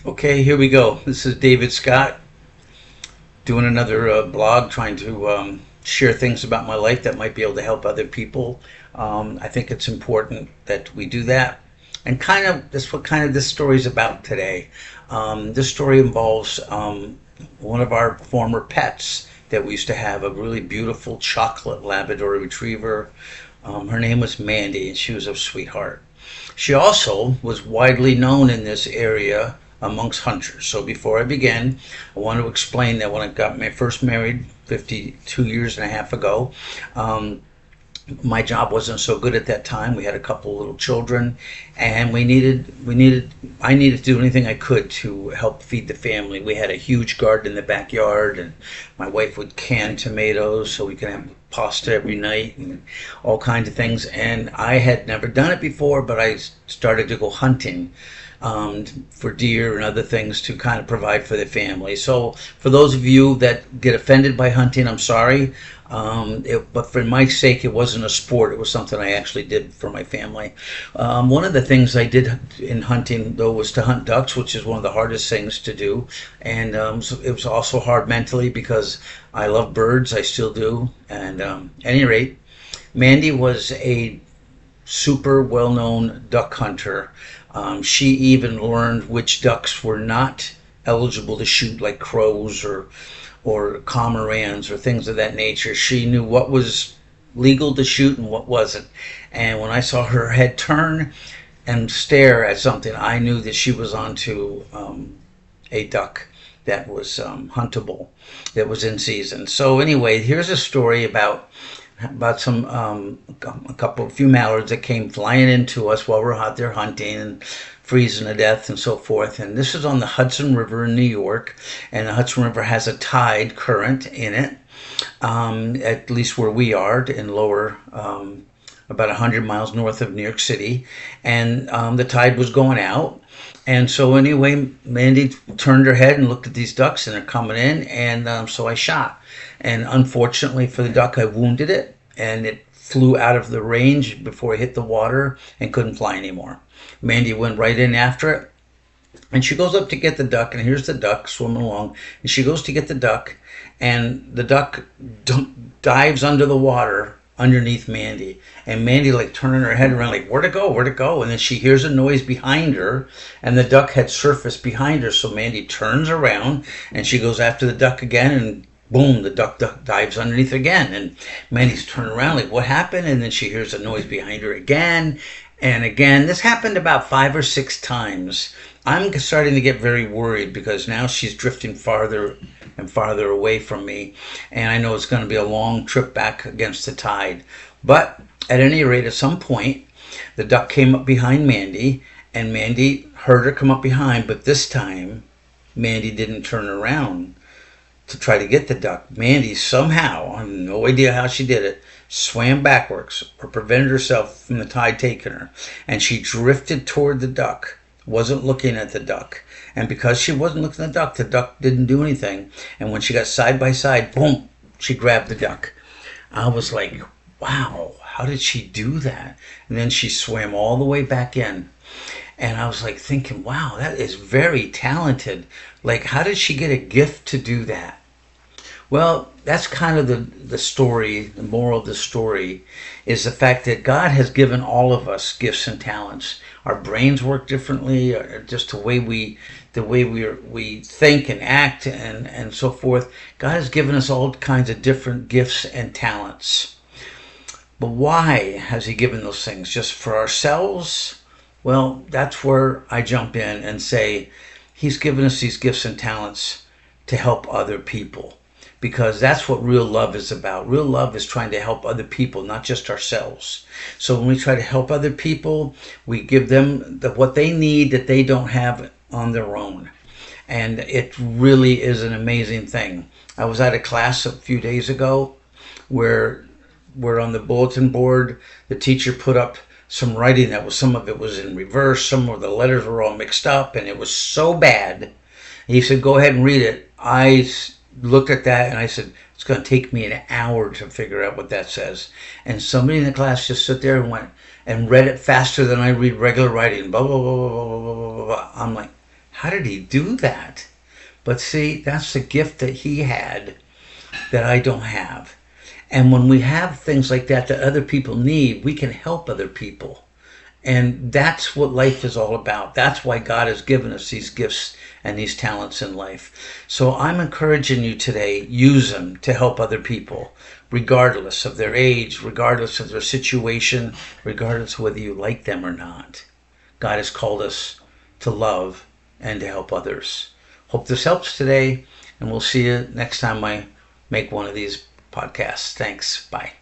Okay, here we go. This is David Scott doing another blog trying to share things about my life that might be able to help other people. I think it's important that we do that. And kind of that's what kind of this story is about today. This story involves one of our former pets that we used to have, a really beautiful chocolate Labrador retriever. Her name was Mandy, and she was a sweetheart. She also was widely known in this area amongst hunters. So before I begin, I want to explain that when I got my first married 52 years and a half ago, um, my job wasn't so good at that time. We had a couple of little children, and I needed to do anything I could to help feed the family. We had a huge garden in the backyard, and my wife would can tomatoes so we could have pasta every night and all kinds of things. And I had never done it before, but I started to go hunting for deer and other things to kind of provide for the family. So for those of you that get offended by hunting, I'm sorry. But for my sake, it wasn't a sport. It was something I actually did for my family. One of the things I did in hunting, though, was to hunt ducks, which is one of the hardest things to do. And so it was also hard mentally because I love birds. I still do. And at any rate, Mandy was a super well-known duck hunter. She even learned which ducks were not eligible to shoot, like crows or cormorants or things of that nature. She knew what was legal to shoot and what wasn't. And when I saw her head turn and stare at something, I knew that she was onto a duck that was huntable, that was in season. So anyway, here's a story about some a few mallards that came flying into us while we're out there hunting and freezing to death and so forth. And this is on the Hudson River in New York, and the Hudson River has a tide current in it, at least where we are in lower. About 100 miles north of New York City, and the tide was going out. And so anyway, Mandy turned her head and looked at these ducks, and they're coming in, and so I shot. And unfortunately for the duck, I wounded it, and it flew out of the range before it hit the water and couldn't fly anymore. Mandy went right in after it, and she goes up to get the duck, and here's the duck swimming along, and she goes to get the duck, and the duck dives under the water underneath Mandy, and Mandy like turning her head around like where'd it go, and then she hears a noise behind her, and the duck had surfaced behind her. So Mandy turns around and she goes after the duck again, and boom, the duck dives underneath again, and Mandy's turning around like what happened, and then she hears a noise behind her again and again. This happened about 5 or 6 times. I'm starting to get very worried because now she's drifting farther and farther away from me, and I know it's going to be a long trip back against the tide. But at any rate, at some point, the duck came up behind Mandy, and Mandy heard her come up behind, but this time, Mandy didn't turn around to try to get the duck. Mandy somehow, I have no idea how she did it, swam backwards or prevented herself from the tide taking her, and she drifted toward the duck, wasn't looking at the duck. And because she wasn't looking at the duck didn't do anything. And when she got side by side, boom, she grabbed the duck. I was like, wow, how did she do that? And then she swam all the way back in. And I was like thinking, wow, that is very talented. Like, how did she get a gift to do that? Well, that's kind of the story, the moral of the story is the fact that God has given all of us gifts and talents. Our brains work differently, just the way we think and act and so forth. God has given us all kinds of different gifts and talents. But why has He given those things? Just for ourselves? Well, that's where I jump in and say He's given us these gifts and talents to help other people, because that's what real love is about. Real love is trying to help other people, not just ourselves. So when we try to help other people, we give them what they need that they don't have on their own. And it really is an amazing thing. I was at a class a few days ago where on the bulletin board, the teacher put up some writing that was, some of it was in reverse, some of the letters were all mixed up, and it was so bad. He said, go ahead and read it. I looked at that and I said, it's going to take me an hour to figure out what that says. And somebody in the class just stood there and went and read it faster than I read regular writing. Blah, blah, blah, blah, blah, blah, blah, blah. I'm like, How did he do that? But see, that's the gift that he had that I don't have. And when we have things like that that other people need, we can help other people. And that's what life is all about. That's why God has given us these gifts and these talents in life. So I'm encouraging you today, use them to help other people, regardless of their age, regardless of their situation, regardless of whether you like them or not. God has called us to love and to help others. Hope this helps today, and we'll see you next time I make one of these podcasts. Thanks. Bye.